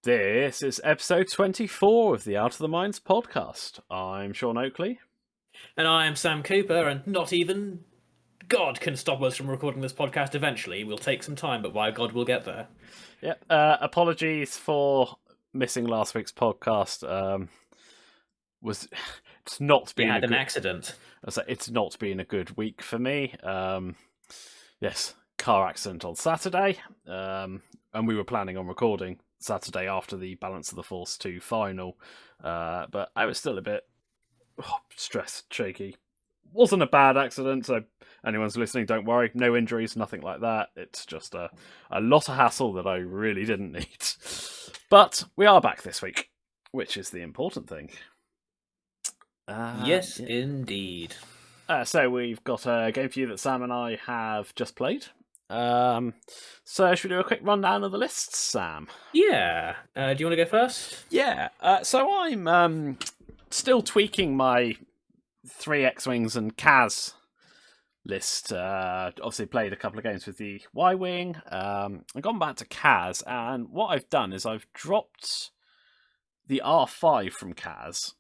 This is episode 24 of the Out of the Minds podcast. I'm Sean Oakley. And I am Sam Cooper, and not even God can stop us from recording this podcast eventually. We'll take some time, but by God, we'll get there. Yep. Apologies for missing last week's podcast. It's not been an accident. It's not been a good week for me. Yes, car accident on Saturday. And we were planning on recording Saturday after the Balance of the Force 2 final. But I was still a bit stressed, shaky. Wasn't a bad accident, so anyone's listening, don't worry. No injuries, nothing like that. It's just a lot of hassle that I really didn't need. But we are back this week, which is the important thing. Yes, indeed. So we've got a game for you that Sam and I have just played. So should we do a quick rundown of the lists, Sam? Yeah. Do you want to go first? Yeah. So I'm still tweaking my 3 X-Wings and Kaz list. Obviously played a couple of games with the Y-Wing. I've gone back to Kaz, and what I've done is I've dropped the R5 from Kaz,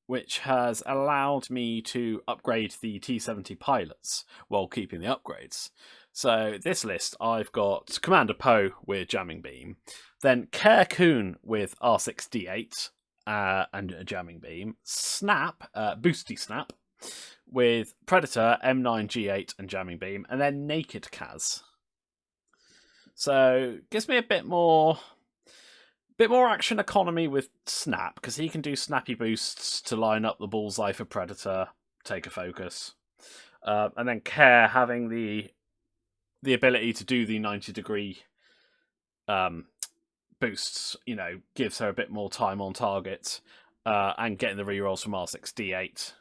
which has allowed me to upgrade the T-70 pilots while keeping the upgrades. So this list, I've got Commander Poe with Jamming Beam, then Care Kun with R6D8 and a Jamming Beam, Snap, Boosty Snap, with Predator, M9G8 and Jamming Beam, and then Naked Kaz. So gives me a bit more action economy with Snap, because he can do snappy boosts to line up the bullseye for Predator, take a focus. And then Care having the ability to do the 90-degree boosts, gives her a bit more time on target, and getting the rerolls from R6D8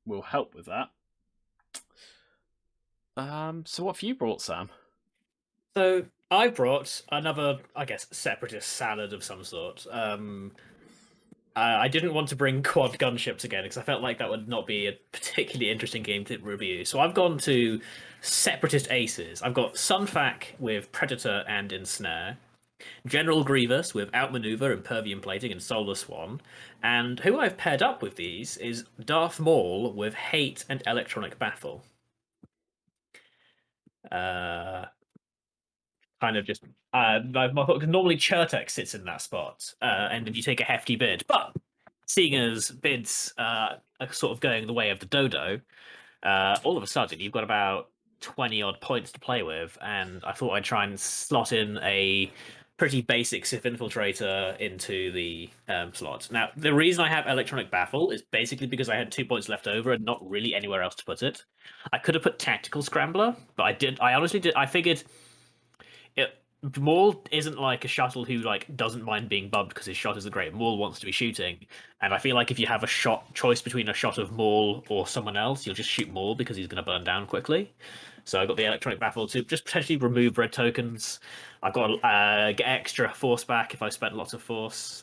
will help with that. So what have you brought, Sam? So I brought another, separatist salad of some sort. I didn't want to bring quad gunships again because I felt like that would not be a particularly interesting game to review. So I've gone to separatist aces. I've got Sunfac with Predator and Ensnare, General Grievous with Outmaneuver, Impervium Plating, and Solar Swan. And who I've paired up with these is Darth Maul with Hate and Electronic Baffle. Kind of just normally Chertek sits in that spot, and then you take a hefty bid. But seeing as bids are sort of going the way of the dodo, all of a sudden you've got about 20 odd points to play with, and I thought I'd try and slot in a pretty basic Sith Infiltrator into the slot. Now, the reason I have Electronic Baffle is basically because I had 2 points left over and not really anywhere else to put it. I could have put Tactical Scrambler, but I honestly did. I figured Maul isn't like a shuttle who doesn't mind being bubbed because his shot isn't great. Maul wants to be shooting, and I feel like if you have a choice between a shot of Maul or someone else, you'll just shoot Maul because he's going to burn down quickly. So I got the Electronic Baffle to just potentially remove red tokens. I've got get extra force back if I spent lots of force.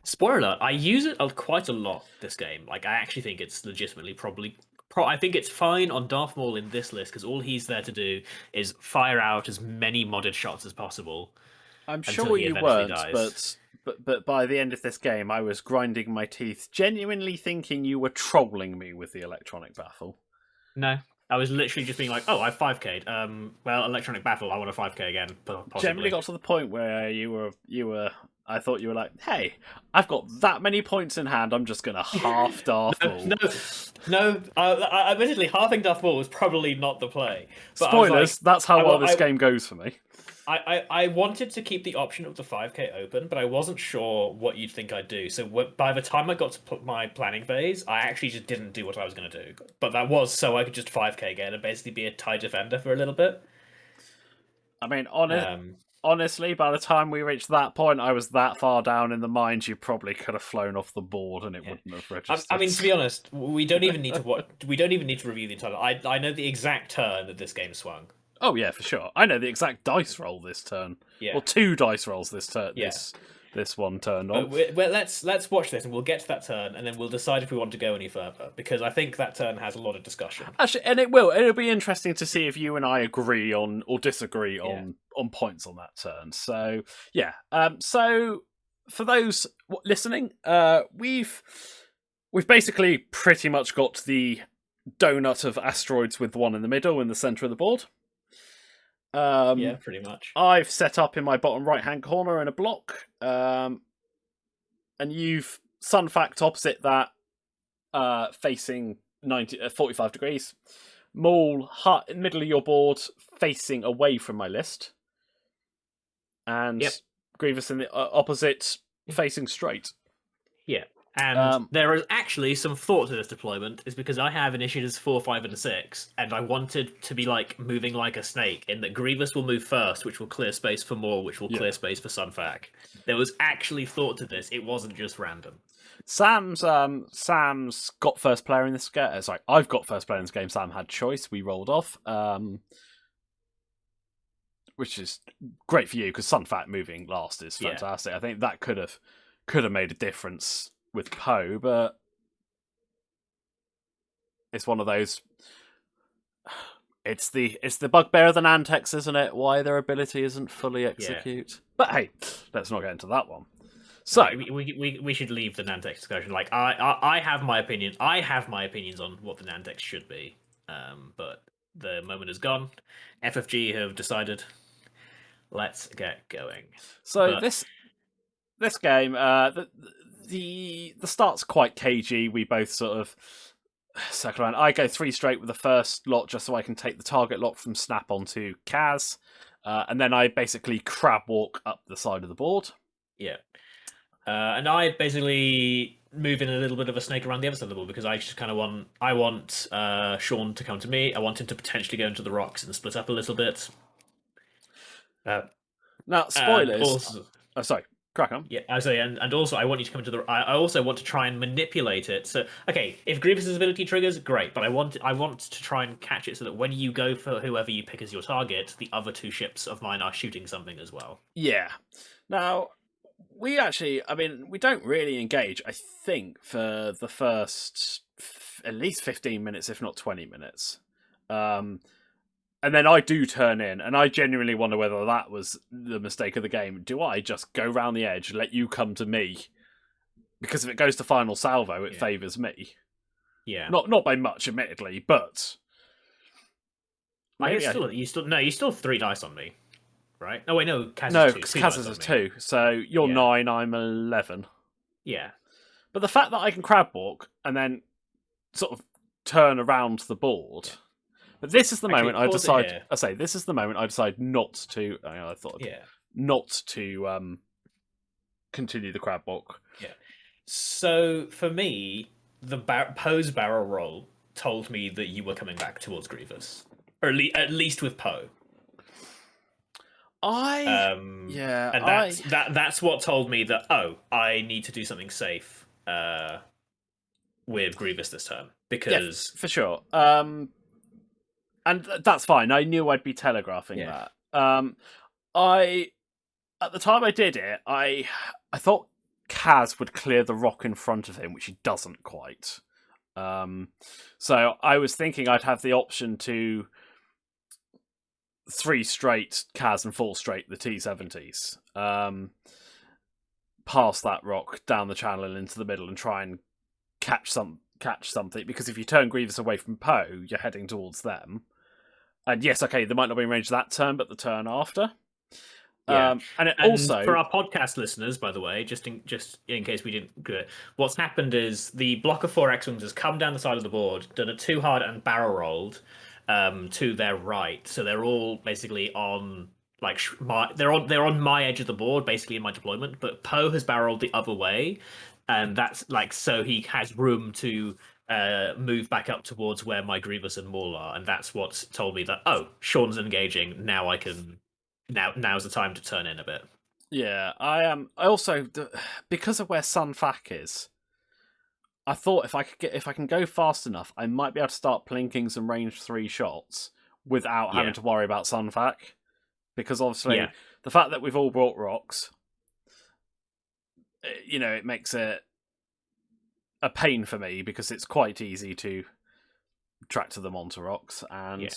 Spoiler alert, I use it quite a lot this game. I actually think it's legitimately I think it's fine on Darth Maul in this list because all he's there to do is fire out as many modded shots as possible. I'm sure you weren't, but by the end of this game, I was grinding my teeth, genuinely thinking you were trolling me with the Electronic Baffle. No, I was literally just being like, "Oh, I've 5K'd. Well, Electronic Baffle, I want a 5K again." Possibly. Generally got to the point where you were. I thought you were like, "Hey, I've got that many points in hand. I'm just gonna half Darth Maul." No. Admittedly, halving Darth Maul was probably not the play. But spoilers. That's how well this game goes for me. I wanted to keep the option of the 5K open, but I wasn't sure what you'd think I'd do. So by the time I got to put my planning phase, I actually just didn't do what I was going to do. But that was so I could just 5K again and basically be a TIE defender for a little bit. I mean, honestly, by the time we reached that point, I was that far down in the mines, you probably could have flown off the board and it wouldn't have registered. I mean, to be honest, we don't even need to we don't even need to review the entire. I know the exact turn that this game swung. Oh yeah, for sure. I know the exact dice roll this turn. Yeah. Or 2 dice rolls this turn. Yeah. this one turned on. But let's watch this, and we'll get to that turn, and then we'll decide if we want to go any further, because I think that turn has a lot of discussion. Actually, and it'll be interesting to see if you and I agree on or disagree on points on that turn. So yeah, so for those listening, we've basically pretty much got the donut of asteroids with one in the middle in the center of the board. Yeah, pretty much. I've set up in my bottom right-hand corner in a block, and you've Sun Fact opposite that, facing 45 degrees. Maul hut in the middle of your board, facing away from my list, and Grievous in the opposite, facing straight. Yeah. And there is actually some thought to this deployment, is because I have initiatives 4, 5, and 6, and I wanted to be like moving like a snake, in that Grievous will move first, which will clear space for Maul, which will clear space for Sunfac. There was actually thought to this. It wasn't just random. Sam's got first player in this game. Sorry, I've got first player in this game. Sam had choice. We rolled off, which is great for you because Sunfac moving last is fantastic. Yeah. I think that could have made a difference with Poe, but it's one of those. It's the bugbear of the Nantex, isn't it? Why their ability isn't fully execute. Yeah. But hey, let's not get into that one. So we should leave the Nantex discussion. Like I have my opinion. I have my opinions on what the Nantex should be. But the moment is gone. FFG have decided. Let's get going. So this game, the start's quite cagey. We both sort of circle around. I go 3 straight with the first lot just so I can take the target lock from Snap onto Kaz. And then I basically crab walk up the side of the board. Yeah. And I basically move in a little bit of a snake around the other side of the board because I just kind of want Sean to come to me. I want him to potentially go into the rocks and split up a little bit. Now, spoilers. Sorry. Crack on. Yeah, I say, and also I want you to come into the. I also want to try and manipulate it. So, okay, if Grievous's ability triggers, great. But I want to try and catch it so that when you go for whoever you pick as your target, the other 2 ships of mine are shooting something as well. Yeah. Now, we don't really engage. I think for the first at least 15 minutes, if not 20 minutes. And then I do turn in, and I genuinely wonder whether that was the mistake of the game. Do I just go round the edge, let you come to me? Because if it goes to final salvo, it favours me. Yeah. Not by much, admittedly, but... You still have 3 dice on me, right? Oh, wait, no, Kaz no, is 2. Kaz is 2, so you're 9, I'm 11. Yeah. But the fact that I can crab walk, and then sort of turn around the board... Yeah. But this is the moment I decide. This is the moment I decide not to. Not to continue the crab walk. Yeah. So for me, the Poe's barrel roll told me that you were coming back towards Grievous, or at least with Poe. That's what told me that I need to do something safe with Grievous this turn because for sure. And that's fine. I knew I'd be telegraphing that. At the time I did it, I thought Kaz would clear the rock in front of him, which he doesn't quite. So I was thinking I'd have the option to 3 straight Kaz and 4 straight the T-70s. Past that rock, down the channel and into the middle, and try and catch something. Because if you turn Grievous away from Poe, you're heading towards them. And yes, okay, they might not be in range that turn, but the turn after. Yeah. And also for our podcast listeners, by the way, just in case we didn't do it, what's happened is the block of 4 X-Wings has come down the side of the board, done a 2 hard and barrel rolled to their right. So they're all basically on they're on my edge of the board, basically in my deployment. But Poe has barreled the other way, and that's so he has room to move back up towards where my Grievous and Maul are, and that's what's told me that Sean's engaging. Now I can. Now's the time to turn in a bit. Yeah, I am. I also, because of where Sunfac is, I thought if I can go fast enough, I might be able to start plinking some range 3 shots without having to worry about Sunfac. Because obviously, the fact that we've all brought rocks, it makes it a pain for me because it's quite easy to tractor them onto rocks. Yeah.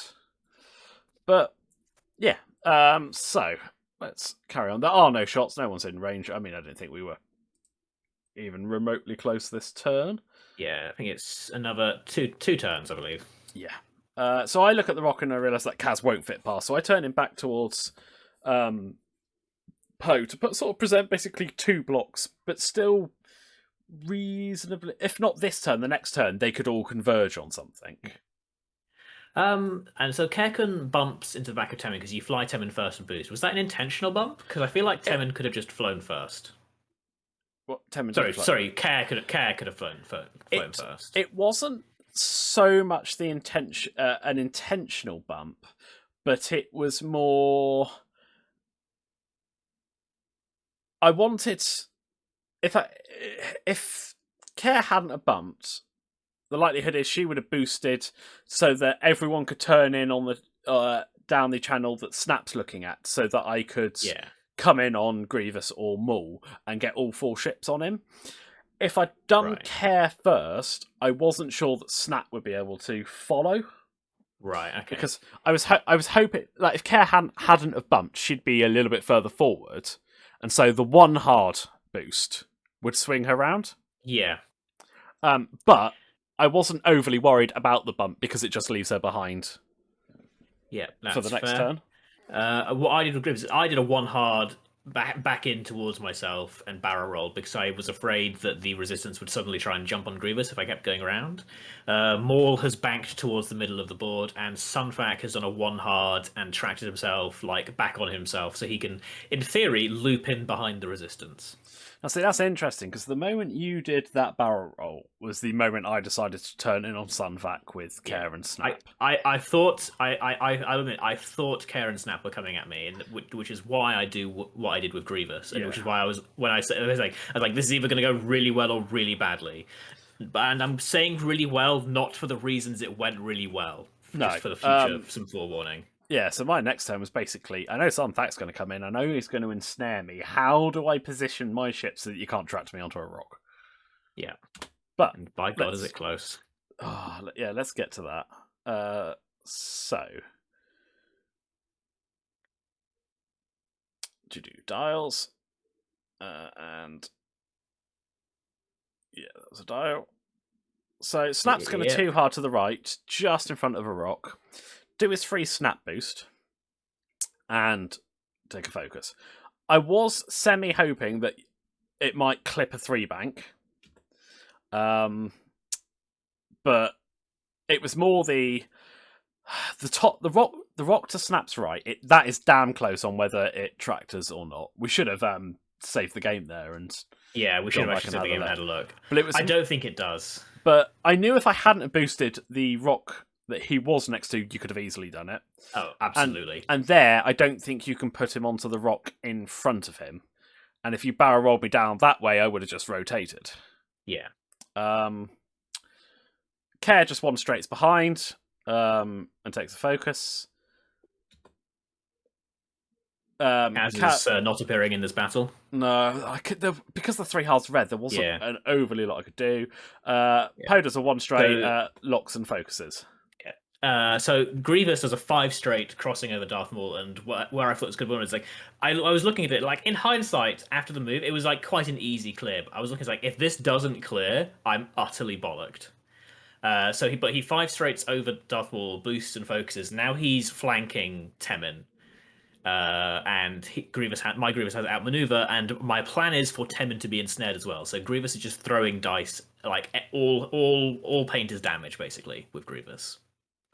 But yeah, so let's carry on. There are no shots. No one's in range. I mean, I don't think we were even remotely close this turn. Yeah, I think it's another two turns, I believe. Yeah. So I look at the rock and I realise that Kaz won't fit past. So I turn him back towards Poe to sort of present basically 2 blocks, but still reasonably. If not this turn, the next turn they could all converge on something. And so Kerkun bumps into the back of Temin because you fly Temin first and boost. Was that an intentional bump? Because I feel like Temin could have just flown first. What Temin? Sorry. Kerr could have flown first. It wasn't so much the an intentional bump, but it was more. I wanted if Kerr hadn't have bumped, the likelihood is she would have boosted so that everyone could turn in on the down the channel that Snap's looking at, so that I could come in on Grievous or Maul and get all 4 ships on him. If I'd done Care first, I wasn't sure that Snap would be able to follow. Right. Okay. Because I was hoping, like, if Care hadn't have bumped, she'd be a little bit further forward, and so the 1 hard boost would swing her round. Yeah. But I wasn't overly worried about the bump because it just leaves her behind. Yeah, for the next turn. What I did with Grievous, I did a 1 hard back in towards myself and barrel roll because I was afraid that the resistance would suddenly try and jump on Grievous if I kept going around. Maul has banked towards the middle of the board, and Sunfac has done a 1 hard and tracked himself back on himself, so he can, in theory, loop in behind the resistance. Now, see, that's interesting because the moment you did that barrel roll was the moment I decided to turn in on Sunvac with Care and Snap. I thought I thought Care and Snap were coming at me, and which is why I do what I did with Grievous, and which is why I was like, this is either going to go really well or really badly. And I'm saying really well not for the reasons it went really well, just for the future, some forewarning. Yeah, so my next turn was basically, I know Sunfac's going to come in, I know he's going to ensnare me. How do I position my ship so that you can't track me onto a rock? Yeah. But, and by God, is it close. Yeah, let's get to that. So. To do dials. And. Yeah, that was a dial. So Snap's going to 2 hard to the right, just in front of a rock. Do his free Snap boost and take a focus. I was semi-hoping that it might clip a 3 bank. But it was more the rock to Snap's right. That is damn close on whether it tractors or not. We should have saved the game there and we should have actually saved the game and had a look. But I don't think it does. But I knew if I hadn't boosted the rock that he was next to, you could have easily done it. Oh, absolutely. And there, I don't think you can put him onto the rock in front of him. And if you barrel rolled me down that way, I would have just rotated. Yeah. Care just 1 straights behind and takes a focus. As is not appearing in this battle. No, because the 3 halves red, there wasn't an overly lot I could do. Poe does a 1 straight, locks and focuses. So Grievous does a 5 straight crossing over Darth Maul, and where I thought this could win was I was looking at it in hindsight after the move, it was quite an easy clear. But I was looking if this doesn't clear, I'm utterly bollocked. So he 5 straights over Darth Maul, boosts and focuses. Now he's flanking Temin. And my Grievous has outmaneuver, and my plan is for Temin to be ensnared as well. So Grievous is just throwing dice, all paint is damage basically with Grievous.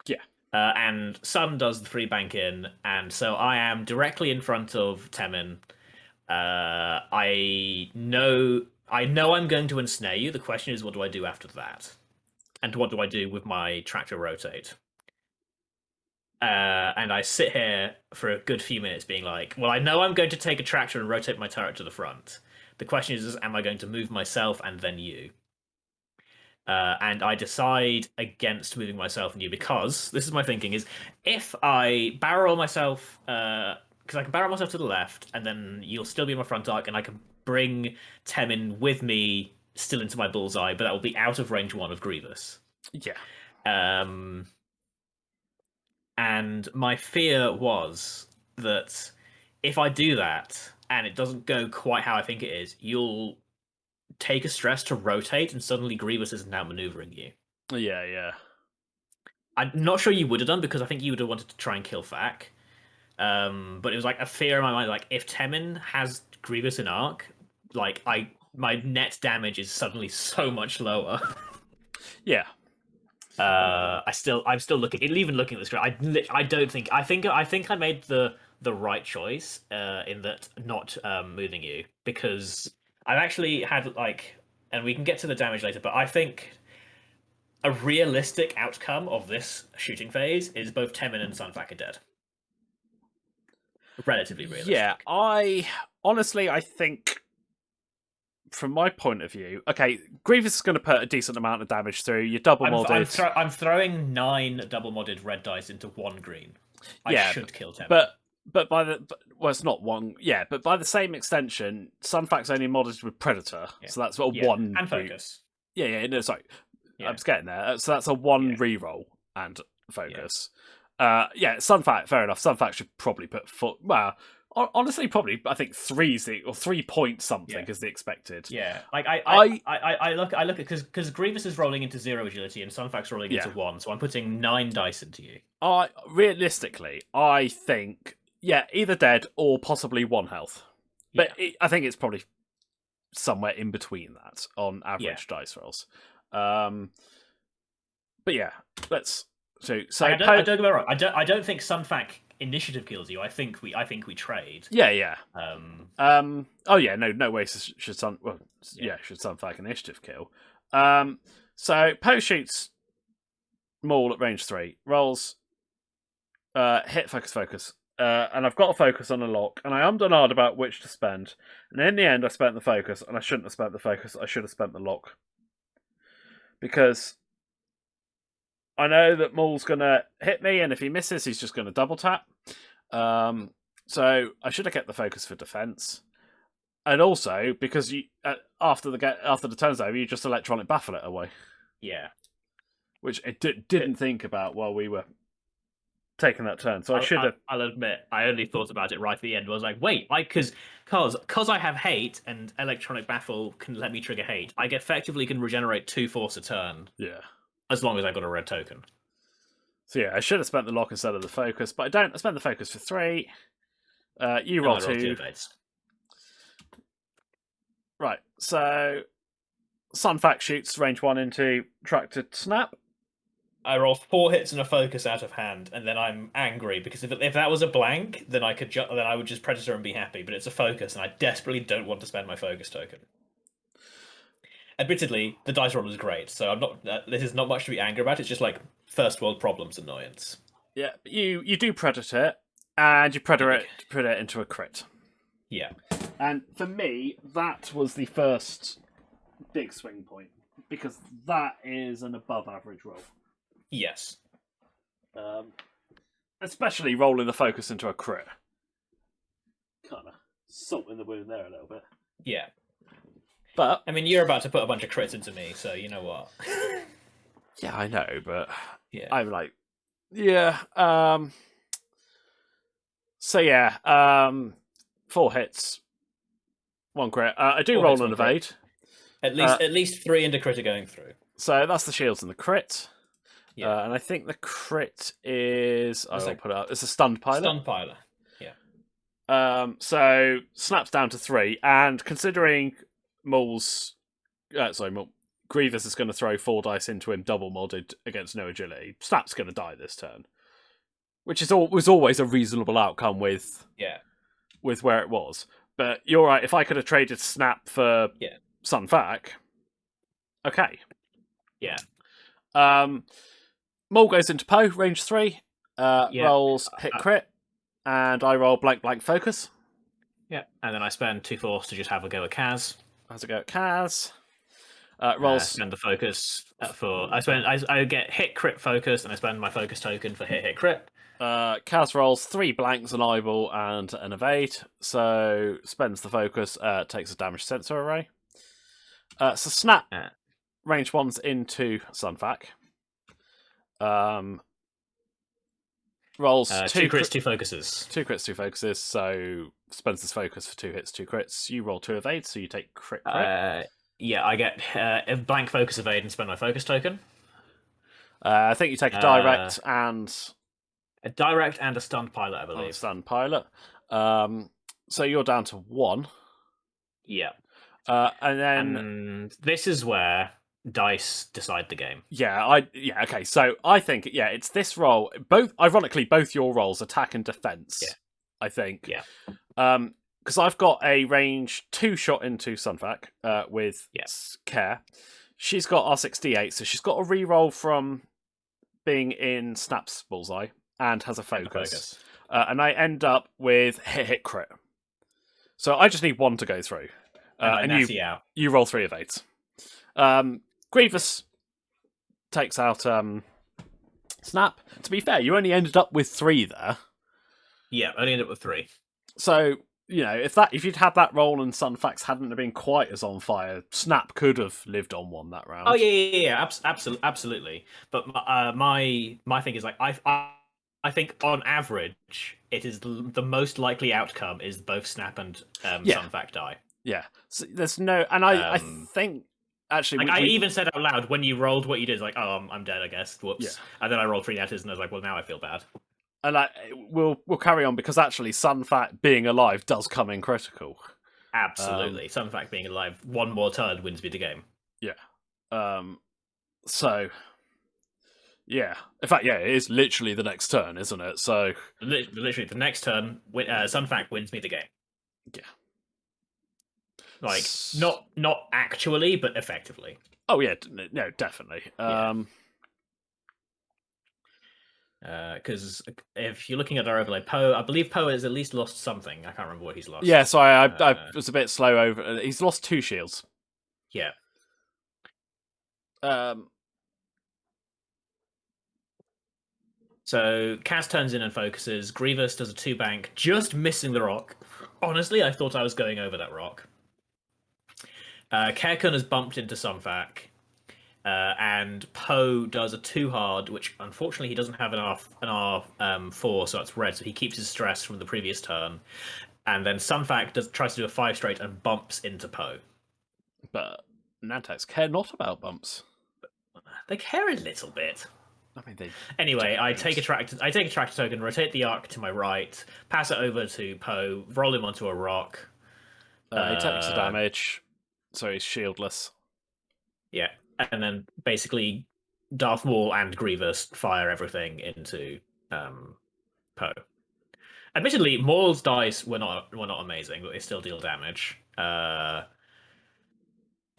Yeah. And Sun does the 3 bank in, and so I am directly in front of Temin. I know I'm going to ensnare you. The question is, what do I do after that? And what do I do with my tractor rotate? And I sit here for a good few minutes being well, I know I'm going to take a tractor and rotate my turret to the front. The question is, am I going to move myself and then you? And I decide against moving myself and you because, this is my thinking, is if I barrel myself, because I can barrel myself to the left and then you'll still be in my front arc and I can bring Temin with me still into my bullseye, but that will be out of range 1 of Grievous. Yeah. Um, and my fear was that if I do that and it doesn't go quite how I think it is, you'll take a stress to rotate, and suddenly Grievous isn't outmaneuvering you. Yeah, yeah. I'm not sure you would have done, because I think you would have wanted to try and kill Fak. But it was like a fear in my mind, like if Temin has Grievous in arc, like my net damage is suddenly so much lower. Yeah. I'm still looking, even looking at the screen. I don't think I made the right choice in that not moving you, because I've actually had like, and we can get to the damage later, but I think a realistic outcome of this shooting phase is both Temin and Sunfak are dead. Relatively realistic. Yeah, I think from my point of view, okay, Grievous is going to put a decent amount of damage through. You're double modded. I'm throwing 9 double modded red dice into 1 green. I should kill Temin. But well, it's not one. Yeah, but by the same extension, Sunfac's only modded with Predator, so that's one and focus. Yeah, no, sorry, I'm just getting there. So that's a 1 reroll and focus. Sunfac, fair enough. Sunfac should probably put honestly, probably I think 3 point something is the expected. Yeah, like I look at, because Grievous is rolling into 0 agility and Sunfac's rolling into 1, so I'm putting 9 dice into you. Realistically, I think either dead or possibly 1 health, but I think it's probably somewhere in between that on average dice rolls. But yeah, let's. So I don't get me wrong. I don't think Sunfac initiative kills you. I think we trade. Yeah. Oh yeah. No way should Sunfac initiative kill. So Poe shoots Maul at range 3. Rolls. Hit focus. And I've got a focus on a lock, and I ummed and ahed about which to spend. And in the end, I spent the focus, and I shouldn't have spent the focus. I should have spent the lock, because I know that Maul's going to hit me, and if he misses, he's just going to double tap. So I should have kept the focus for defense, and also because you after the turn's over, you just electronic baffle it away. Yeah, which I didn't think about while we were taking that turn. So I should have. I'll admit, I only thought about it right at the end. I was like, wait, because I have hate, and electronic baffle can let me trigger hate. I effectively can regenerate 2 force a turn. Yeah. As long as I got a red token. So yeah, I should have spent the lock instead of the focus, but I don't. I spent the focus for 3. You roll 2. Right, so Sunfac shoots range 1 into tractor snap. I roll 4 hits and a focus out of hand, and then I'm angry, because if that was a blank, then I would just Predator and be happy. But it's a focus, and I desperately don't want to spend my focus token. Admittedly, the dice roll is great, so I'm not. This is not much to be angry about. It's just like first world problems annoyance. Yeah, you do Predator, and you Predator it into a crit. Yeah, and for me, that was the first big swing point, because that is an above average roll. Yes. Especially rolling the focus into a crit. Kind of salt in the wound there a little bit. Yeah. But I mean, you're about to put a bunch of crits into me, so you know what. Yeah, I know, but yeah, I'm like, yeah. So yeah, 4 hits, 1 crit. I do roll an evade. At least 3 into crit are going through. So that's the shields and the crit. Yeah. And I think the crit is. I'll put it up. It's a stunned pilot. Stunned pilot. Yeah. So snaps down to 3, and considering Grievous is going to throw 4 dice into him, double modded against no agility. Snap's going to die this turn, which was always a reasonable outcome with where it was. But you're right. If I could have traded Snap for Sunfac, okay. Yeah. Maul goes into Poe, range 3, rolls hit crit, and I roll blank focus. Yeah, and then I spend 2 force to just have a go at Kaz. Has a go at Kaz. Spend the focus for. I get hit crit focus, and I spend my focus token for hit crit. Kaz rolls 3 blanks, an eyeball, and an evade. So spends the focus, takes a damage sensor array. So Snap range 1's into Sunfac. Rolls 2 crits, 2 focuses. 2 crits, 2 focuses. So spends his focus for 2 hits, 2 crits. You roll 2 evades, so you take crit. Yeah, I get a blank focus evade and spend my focus token. I think you take a direct and a stunned pilot, I believe. Stunned pilot. So you're down to 1. Yeah. And then and this is where dice decide the game. Okay. So I think it's this roll. Ironically, both your rolls, attack and defense. Yeah. I think. Yeah. Because I've got a range 2 shot into Sunfac with care. She's got R6D8, so she's got a reroll from being in Snap's bullseye and has a focus. And I end up with hit crit. So I just need 1 to go through. And you roll 3 evades. Grievous takes out Snap. To be fair, you only ended up with 3 there. Yeah, I only ended up with 3. So, if you'd had that roll and Sunfax hadn't been quite as on fire, Snap could have lived on 1 that round. Oh yeah, absolutely. But my thing is like I think on average it is the most likely outcome is both Snap and Sunfac die. Yeah, so there's no, and I think actually, I even said out loud when you rolled what you did, like, oh, I'm dead, I guess. Whoops. Yeah. And then I rolled 3 netters, and I was like, well, now I feel bad. And we'll carry on because actually, Sunfac being alive does come in critical. Absolutely, Sunfac being alive 1 more turn wins me the game. Yeah. So. Yeah. In fact, it is literally the next turn, isn't it? So. Literally, the next turn, Sunfac wins me the game. Yeah. Like, not actually, but effectively. Oh, yeah. No, definitely. Because if you're looking at our overlay, Poe, I believe Poe has at least lost something. I can't remember what he's lost. Yeah, sorry, I was a bit slow over. He's lost 2 shields. Yeah. So Kaz turns in and focuses. Grievous does a 2 bank, just missing the rock. Honestly, I thought I was going over that rock. Kerkun has bumped into Sunfac. And Poe does a 2 hard, which unfortunately he doesn't have an R4, so it's red, so he keeps his stress from the previous turn. And then Sunfac tries to do a 5 straight and bumps into Poe. But Nantex care not about bumps. They care a little bit. I mean, anyway, I take a tractor token, rotate the arc to my right, pass it over to Poe, roll him onto a rock. He takes the damage, so he's shieldless. Yeah, and then basically Darth Maul and Grievous fire everything into Poe. Admittedly, Maul's dice were not amazing, but they still deal damage.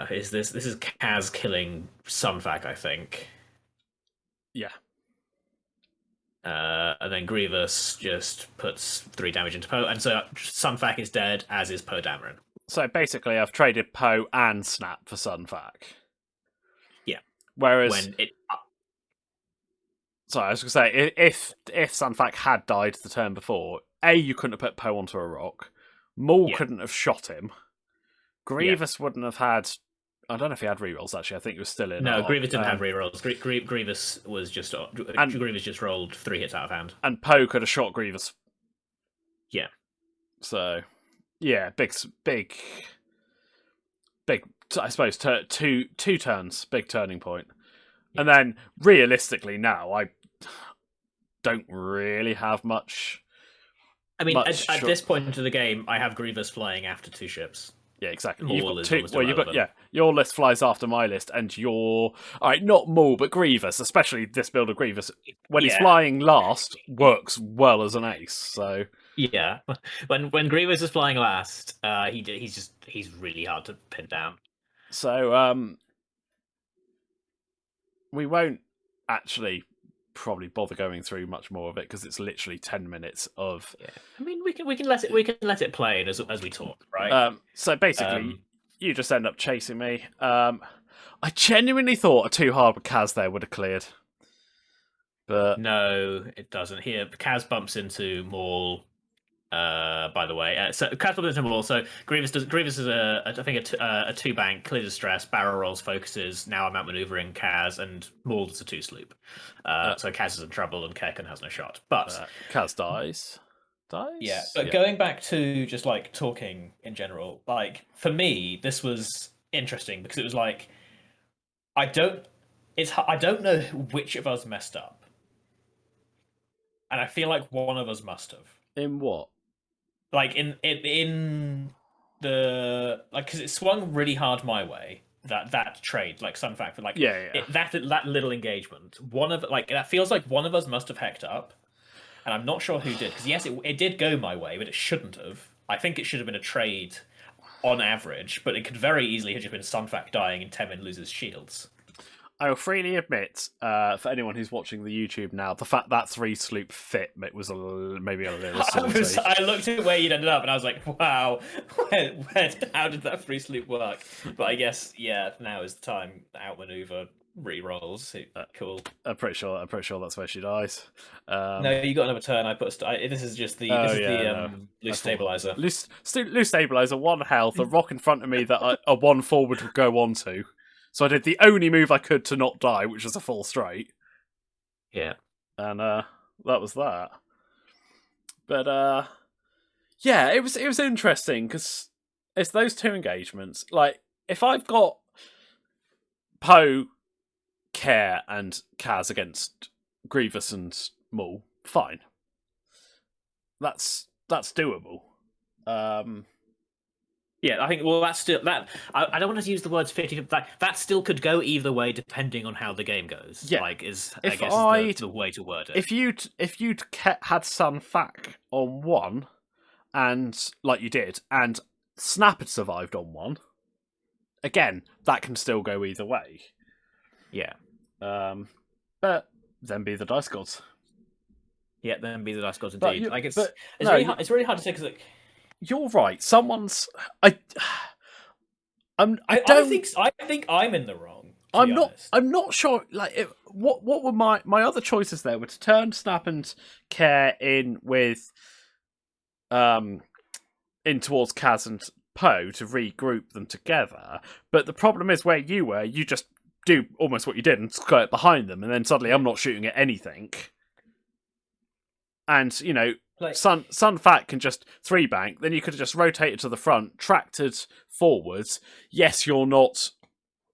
This is Kaz killing Sunfac, I think. Yeah. And then Grievous just puts 3 damage into Poe, and so Sunfac is dead, as is Poe Dameron. So basically, I've traded Poe and Snap for Sunfac. Yeah. Whereas, sorry, I was going to say, if Sunfac had died the turn before, you couldn't have put Poe onto a rock. Maul couldn't have shot him. Grievous wouldn't have had. I don't know if he had rerolls. Actually, I think he was still in. No, Grievous didn't have rerolls. Grievous was just Grievous just rolled 3 hits out of hand, and Poe could have shot Grievous. Yeah. So, yeah, big. I suppose 2 turns, big turning point, and then realistically now I don't really have much. I mean, at this point of the game, I have Grievous flying after 2 ships. Yeah, exactly. You've got 2. Well, you've got your list flies after my list, and your not Maul but Grievous, especially this build of Grievous, when he's flying last, works well as an ace. So yeah, when Grievous is flying last, he's really hard to pin down. So we won't actually probably bother going through much more of it because it's literally 10 minutes of. Yeah. I mean, we can let it play as we talk, right? So basically, you just end up chasing me. I genuinely thought a 2 hard with Kaz there would have cleared, But No, it doesn't. Here, Kaz bumps into Maul. By the way, so Kaz bumps into Maul. So Grievous is I think a two bank, clear distress, barrel rolls, focuses. Now I'm outmaneuvering Kaz, and Maul does a two sloop. So Kaz is in trouble, and Kekken has no shot. But Kaz dies. yeah, Dies? but going back to just like talking in general, like for me, this was interesting because it was like I don't. I don't know which of us messed up, and I feel like one of us must have. In what? Like in the like because it swung really hard my way that trade like some fact for like Yeah. that little engagement one of like that feels like one of us must have hecked up, and I'm not sure who did because yes it did go my way but it shouldn't have. I think it should have been a trade on average, but it could very easily have just been Sunfac dying and Temin loses shields. I will freely admit, for anyone who's watching the YouTube now, the fact that three sloop fit it was maybe a little salty. I looked at where you'd ended up and I was like, wow, how did that free sloop work? But I guess, yeah, now is the time outmaneuver re-rolls. Cool. I'm pretty sure that's where she dies. No, you got another turn. I put. This is just the. This is the loose stabilizer. Loose stabilizer, 1 health, a rock in front of me that a 1 forward would go onto. So I did the only move I could to not die, which was a full straight. Yeah. And that was that. But yeah, it was interesting because it's those two engagements. Like if I've got Poe, Care, and Kaz against Grievous and Maul, fine. That's doable. Yeah, I think. Well, that's still that. I don't want to use the words 50. That still could go either way depending on how the game goes. Yeah. Like is If I guess is the way to word it. If you'd had Sun Fac on 1, and like you did, and Snap had survived on 1, again that can still go either way. Yeah. But then be the dice gods. Yeah, then be the dice gods indeed. Like it's really hard to say because like. You're right. Someone's. I think I'm in the wrong. I'm not sure. Like, what were my other choices there? Were to turn Snap and Care in with, in towards Kaz and Poe to regroup them together. But the problem is where you were. You just do almost what you did and skirt behind them, and then suddenly I'm not shooting at anything. And you know. Like, Sun Fat can just 3-bank, then you could have just rotated to the front, tracked forwards. Yes, you're not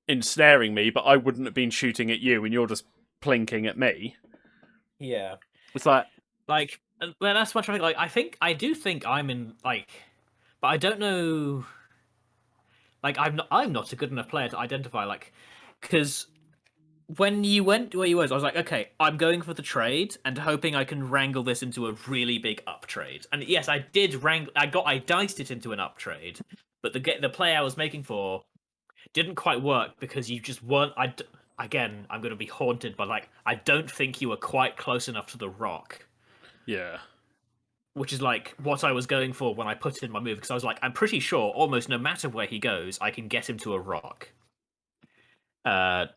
ensnaring me, but I wouldn't have been shooting at you, and you're just plinking at me. Yeah, it's like well, that's much. Like, I do think I'm in like, but I don't know. Like, I'm not a good enough player to identify like, because. When you went where you was, I was like, okay, I'm going for the trade and hoping I can wrangle this into a really big up trade. And yes, I did wrangle. I diced it into an up trade, but the play I was making for didn't quite work because you just weren't. Again, I'm going to be haunted by like I don't think you were quite close enough to the rock. Yeah. Which is like what I was going for when I put in my move because I was like, I'm pretty sure almost no matter where he goes, I can get him to a rock.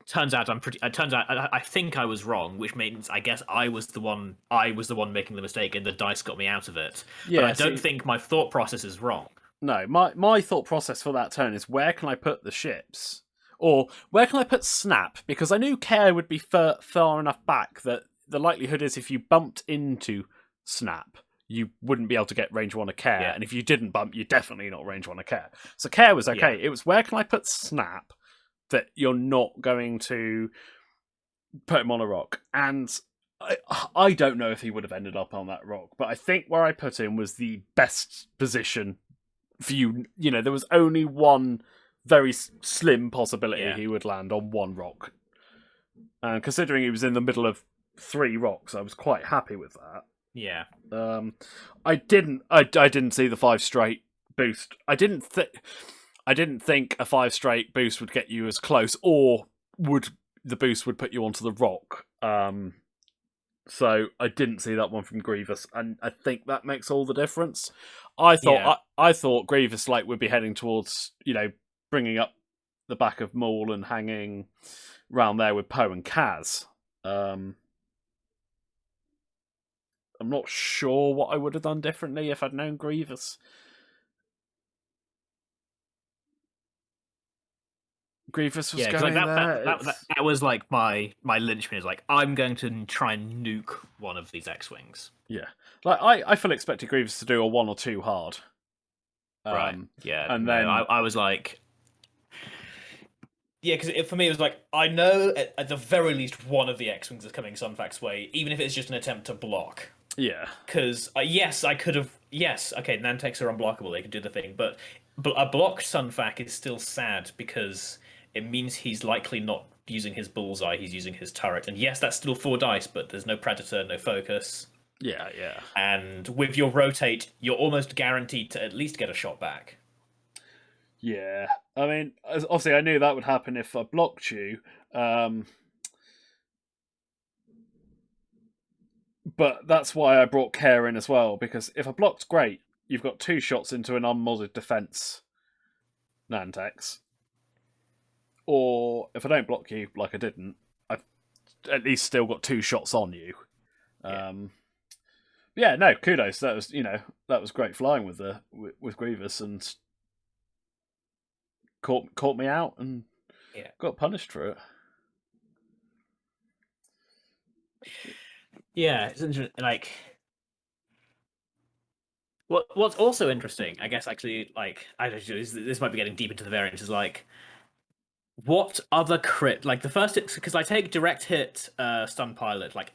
Turns out I think I was wrong, which means I guess I was the one making the mistake, and the dice got me out of it. Yeah, but I don't think my thought process is wrong. No, my thought process for that turn is where can I put the ships, or where can I put Snap? Because I knew Care would be far enough back that the likelihood is if you bumped into Snap, you wouldn't be able to get range 1 of Care, and if you didn't bump, you're definitely not range 1 of Care. So Care was okay. Yeah. It was where can I put Snap that you're not going to put him on a rock. And I don't know if he would have ended up on that rock, but I think where I put him was the best position for you. You know, there was only one very slim possibility he would land on 1 rock. And considering he was in the middle of 3 rocks, I was quite happy with that. Yeah. I didn't see the 5 straight boost. I didn't think a 5 straight boost would get you as close, or the boost would put you onto the rock. So I didn't see that one from Grievous, and I think that makes all the difference. I thought Grievous would be heading towards, bringing up the back of Maul and hanging round there with Poe and Kaz. I'm not sure what I would have done differently if I'd known Grievous. Grievous was because going like there. that was like my linchpin is like I'm going to try and nuke one of these X-wings. Yeah, like I fully expected Grievous to do a 1 or 2 hard. Right. Yeah. And no, then I was like, yeah, because for me it was like I know at the very least one of the X-wings is coming Sunfac's way, even if it's just an attempt to block. yeah, Because yes, I could have. Yes, okay, Nantex are unblockable; they can do the thing, but a blocked Sunfac is still sad because it means he's likely not using his bullseye; he's using his turret. And yes, that's still 4 dice, but there's no predator, no focus. yeah. And with your rotate, you're almost guaranteed to at least get a shot back. Yeah, I mean, obviously, I knew that would happen if I blocked you. But that's why I brought Care in as well, because if I blocked, great. You've got 2 shots into an unmodded defense Nantex. Or if I don't block you, like I didn't, I've at least still got 2 shots on you. Yeah, no, kudos. That was that was great flying with Grievous and caught me out and got punished for it. Yeah, it's interesting. Like, what's also interesting, I guess, actually, like, I don't know, this might be getting deep into the variants. Is like, what other crit? Like the first, because I take direct hit, stun pilot, like,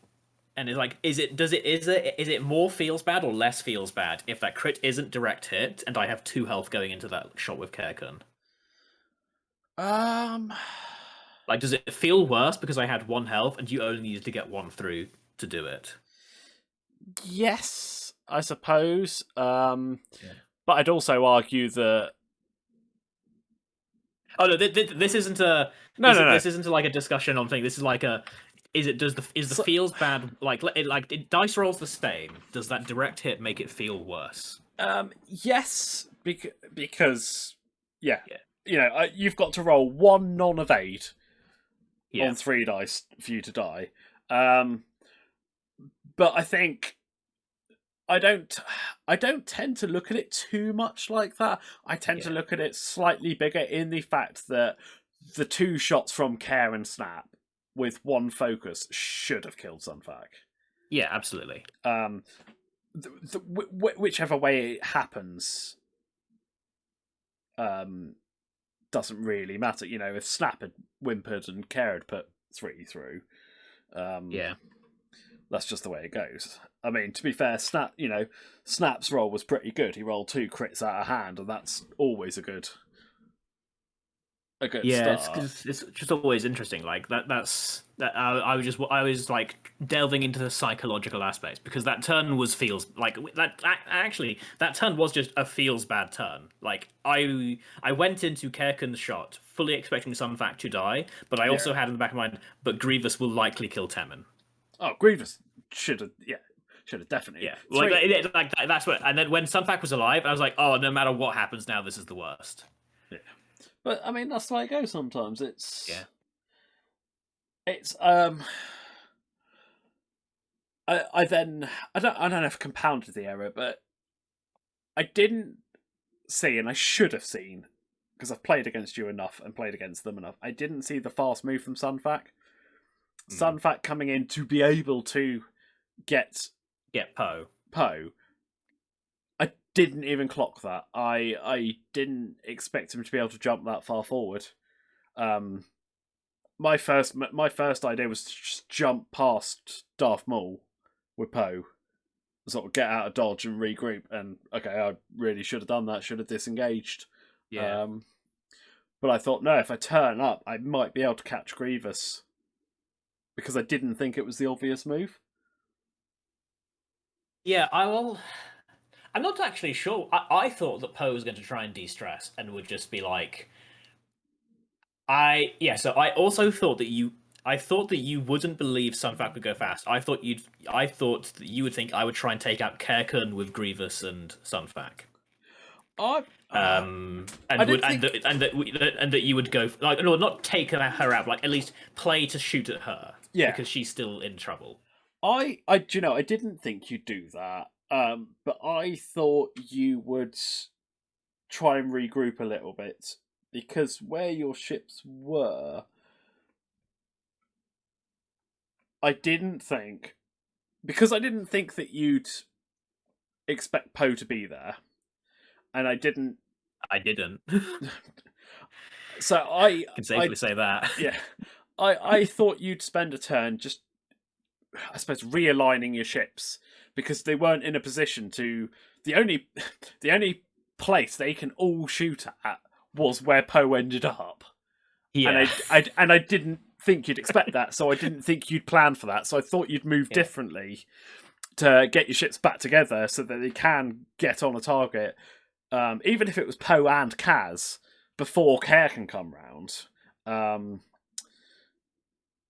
and it's like, is it more feels bad or less feels bad if that crit isn't direct hit and I have 2 health going into that shot with Kerkun? Like, does it feel worse because I had 1 health and you only needed to get 1 through to do it? Yes, I suppose. But I'd also argue that. Oh no, this isn't a no. This isn't like a discussion on thing. This is like a is the feels bad like dice rolls the same? Does that direct hit make it feel worse? Yes, because you've got to roll 1 non-evade on 3 dice for you to die. But I think I don't tend to look at it too much like that. I tend to look at it slightly bigger in the fact that the 2 shots from Care and Snap with 1 focus should have killed Sunfac. Yeah, absolutely. Whichever way it happens, doesn't really matter. If Snap had whimpered and Care had put 3 through, that's just the way it goes. I mean, to be fair, Snap's roll was pretty good. He rolled 2 crits out of hand, and that's always a good start. It's just always interesting. Like I was like delving into the psychological aspects because that turn feels like that. Actually, that turn was just a feels bad turn. Like I went into Kerkun's shot fully expecting Sunfac to die, but I also had in the back of my mind, but Grievous will likely kill Temin. Oh, Grievous should have definitely. Yeah, that's what. And then when Sunfac was alive, I was like, oh, no matter what happens now, this is the worst. Yeah, but I mean that's the way it goes sometimes. It's I don't know if I compounded the error, but I didn't see, and I should have seen, because I've played against you enough and played against them enough. I didn't see the fast move from Sunfac. Sunfac coming in to be able to get Poe. I didn't even clock that. I didn't expect him to be able to jump that far forward. My first idea was to just jump past Darth Maul with Poe, sort of get out of dodge and regroup. And okay, I really should have done that. Should have disengaged. Yeah. But I thought, no, if I turn up, I might be able to catch Grievous, because I didn't think it was the obvious move. Yeah, I'm not actually sure. I thought that Poe was going to try and de-stress and would just be like, So I also thought that you wouldn't believe Sunfac would go fast. I thought that you would think I would try and take out Kerkun with Grievous and Sunfac. And that you would go not take her out, like at least play to shoot at her. Yeah, because she's still in trouble. do you know, I didn't think you'd do that. But I thought you would try and regroup a little bit because where your ships were, I didn't think I didn't think that you'd expect Poe to be there, and I didn't. I didn't. So Can safely say that. yeah, I thought you'd spend a turn just, I suppose, realigning your ships because they weren't in a position to. The only the only place they can all shoot at was where Poe ended up, Yeah. and I didn't think you'd expect that, so I didn't think you'd plan for that. So I thought you'd move differently to get your ships back together so that they can get on a target, even if it was Poe and Kaz before Care can come round.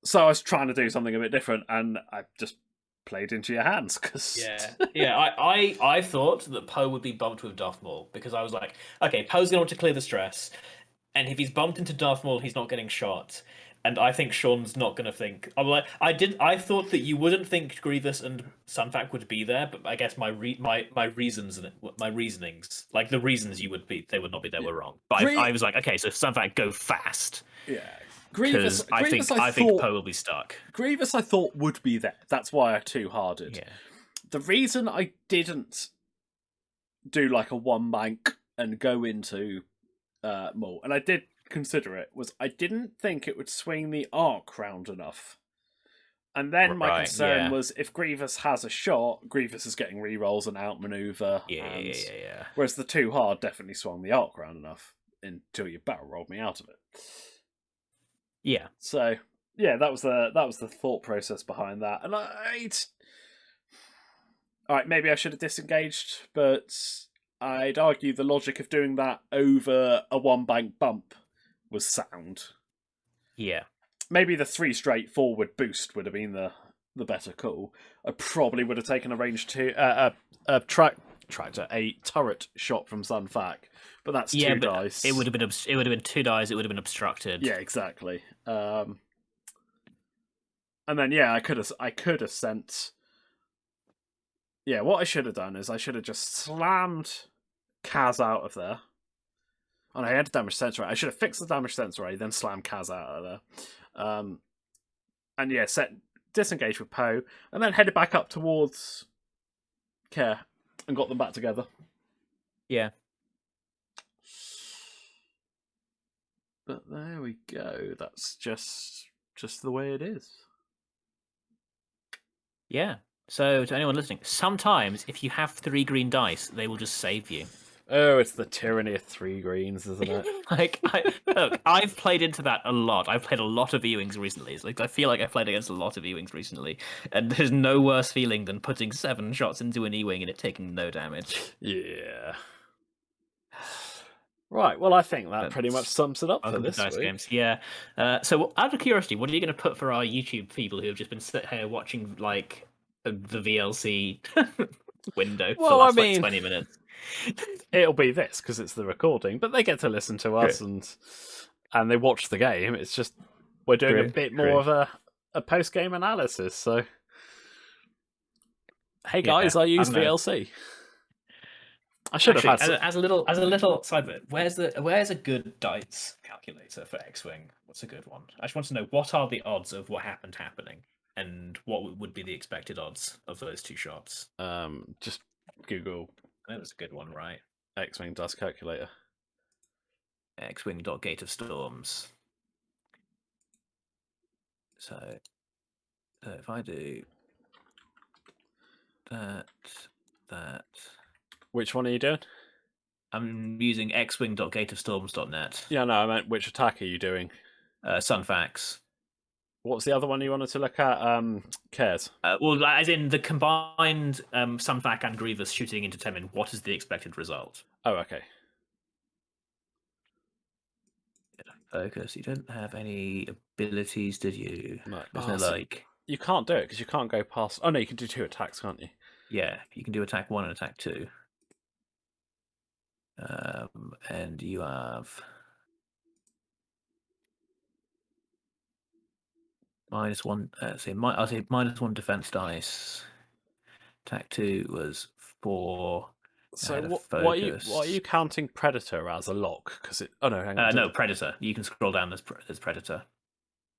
So I was trying to do something a bit different, and I just played into your hands because I thought that Poe would be bumped with Darth Maul because I was like, okay, Poe's going to want to clear the stress, and if he's bumped into Darth Maul, he's not getting shot. And I think Sean's not going to think. I'm like, I thought that you wouldn't think Grievous and Sunfac would be there, but I guess my reasons, my reasonings, like the reasons they would not be there, were wrong. But I was like, okay, so Sunfac, go fast. Yeah. Grievous, I think Poe will be stuck. Grievous, I thought would be there. That's why I two-harded. Yeah. The reason I didn't do like a one bank and go into Maul, and I did consider it, was I didn't think it would swing the arc round enough. And then my concern was if Grievous has a shot, Grievous is getting rerolls and outmaneuver. Yeah. Whereas the too hard definitely swung the arc round enough until you barrel rolled me out of it. Yeah. So yeah, that was the thought process behind that. And all right, maybe I should have disengaged, but I'd argue the logic of doing that over a one bank bump was sound. Yeah. Maybe the 3 straight forward boost would have been the better call. I probably would have taken a range a turret shot from Sunfac, but that's 2 dice. It would have been 2 dice. It would have been obstructed. Yeah, exactly. And then I could have sent. Yeah, what I should have done is I should have just slammed Kaz out of there. Oh no, I had a damage sensor array. I should have fixed the damage sensor array, then slam Kaz out of there. And disengage with Poe, and then headed back up towards Care and got them back together. Yeah. But there we go. That's just the way it is. Yeah. So to anyone listening, sometimes if you have 3 green dice, they will just save you. Oh, it's the tyranny of 3 greens, isn't it? Look, I've played into that a lot. I've played a lot of E-Wings recently. I feel like I've played against a lot of E-Wings recently, and there's no worse feeling than putting 7 shots into an E-Wing and it taking no damage. Yeah. Right, well, I think that pretty much sums it up for this dice week. Games. Yeah. So, out of curiosity, what are you going to put for our YouTube people who have just been sitting here watching the VLC window for the last 20 minutes? It'll be this because it's the recording, but they get to listen to us and they watch the game. It's just we're doing a bit more of a post game analysis. So, hey guys, I use VLC. I should have had as a little side bit. Where's a good dice calculator for X-Wing? What's a good one? I just want to know what are the odds of what happening, and what would be the expected odds of those 2 shots. Just Google. That was a good one, right? X-Wing dice calculator. X-Wing.Gate of Storms. So if I do that. Which one are you doing? I'm using xwing.gateofstorms.net. Yeah, no, I meant which attack are you doing? Sunfax. What's the other one you wanted to look at? Cares. Well, as in the combined Sunfac and Grievous shooting into determine what is the expected result. Oh, okay. Focus. You don't have any abilities, did you? No. There's no like. You can't do it because you can't go past. Oh no, you can do 2 attacks, can't you? Yeah, you can do attack 1 and attack 2. And you have -1. I'll say -1 defense dice. Attack 2 was 4. So a what are focus. you counting Predator as a lock? Because it. Oh no, hang on. No, Predator. You can scroll down as Predator.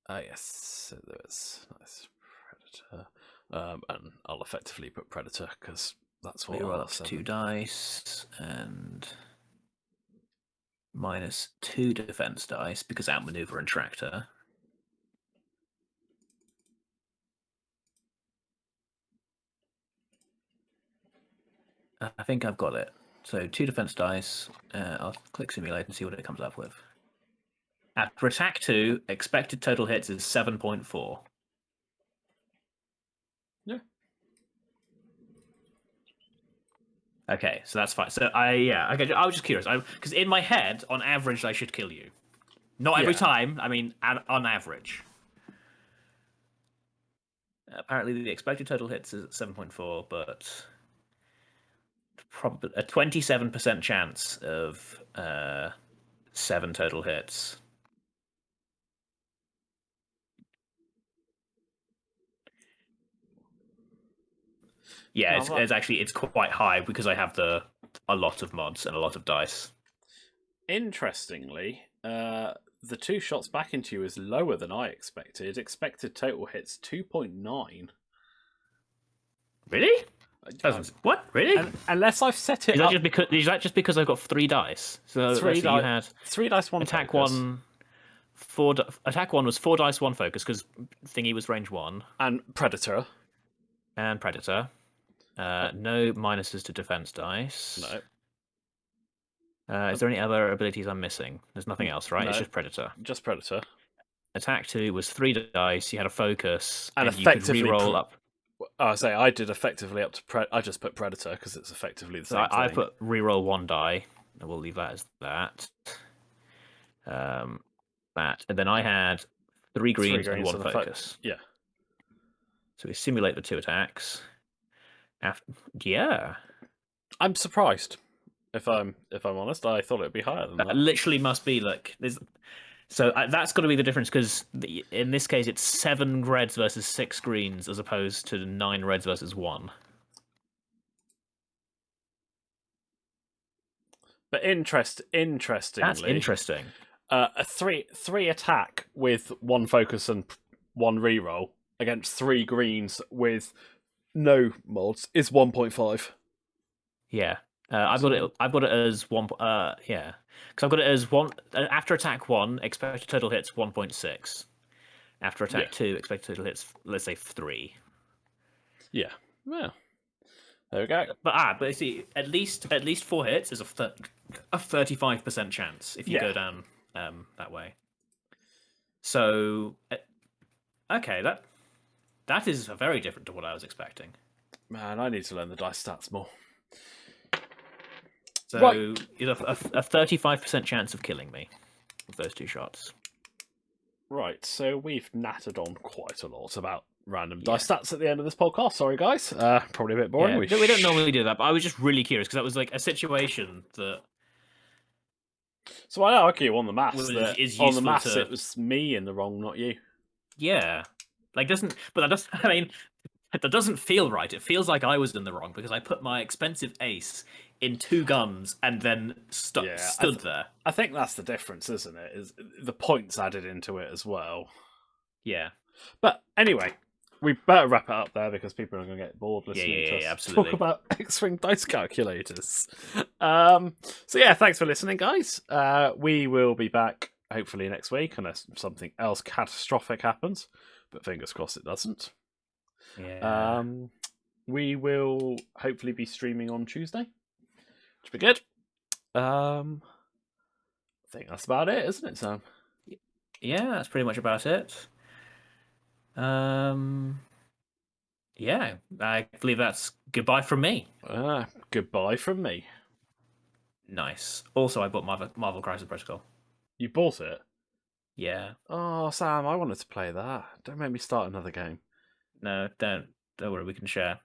Yes. So there's nice Predator. And I'll effectively put Predator because that's what. We roll up to 2 dice and -2 defense dice because outmaneuver and tractor. I think I've got it. So 2 defense dice. I'll click simulate and see what it comes up with. After attack 2, expected total hits is 7.4. Yeah. Okay, so that's fine. So I was just curious because in my head, on average, I should kill you. Not every time. I mean, on average. Apparently, the expected total hits is 7.4, but probably a 27% chance of 7 total hits. Yeah, it's quite high because I have a lot of mods and a lot of dice. Interestingly, the 2 shots back into you is lower than I expected. Expected total hits 2.9. Really? What? Really? Unless I've set it is up. Is that just because I've got 3 dice? So 3 dice. You had 3 dice, 1 attack focus. 1. Attack 1 was 4 dice, 1 focus because thingy was range 1. And Predator. And Predator. No minuses to defense dice. No. Is there any other abilities I'm missing? There's nothing else, right? No. It's just Predator. Just Predator. Attack 2 was 3 dice. You had a focus, and you could effectively reroll up. I did effectively up to I just put Predator because it's effectively the same thing. I put reroll 1 die. And we'll leave that as that. That, and then I had 3 greens and 1 focus. Yeah. So we simulate the 2 attacks. Yeah. I'm surprised. If I'm honest, I thought it'd be higher than that. Literally must be like there's. So that's got to be the difference because in this case it's 7 reds versus 6 greens as opposed to 9 reds versus 1. But interestingly, that's interesting. A 3 attack with 1 focus and 1 reroll against 3 greens with no mods is 1.5. Yeah. I've got it as 1. Yeah, because I've got it as 1 after attack 1 expected total hits 1.6. After attack 2 expected total hits, let's say 3. Yeah. Well, there we go. But you see, at least 4 hits is a 35% chance if you go down that way. So okay, that is very different to what I was expecting. Man, I need to learn the dice stats more. So you have a 35% chance of killing me with those 2 shots. Right, so we've nattered on quite a lot about random dice stats at the end of this podcast. Sorry, guys. Probably a bit boring. Yeah, we don't normally do that, but I was just really curious because that was like a situation that. So I argue on the maths that on the maths it was me in the wrong, not you. Yeah, I mean, that doesn't feel right. It feels like I was in the wrong because I put my expensive ace in 2 guns and then stood there. I think that's the difference, isn't it? Is the points added into it as well. Yeah. But anyway, we better wrap it up there because people are going to get bored listening to us absolutely. talk about X-Wing dice calculators. So yeah, thanks for listening, guys. We will be back hopefully next week unless something else catastrophic happens. But fingers crossed it doesn't. Yeah. We will hopefully be streaming on Tuesday. Which will be good. I think that's about it, isn't it, Sam? Yeah, that's pretty much about it. Yeah, I believe that's goodbye from me. Goodbye from me. Nice. Also, I bought Marvel Crisis Protocol. You bought it? Yeah. Oh, Sam, I wanted to play that. Don't make me start another game. No, don't worry, we can share.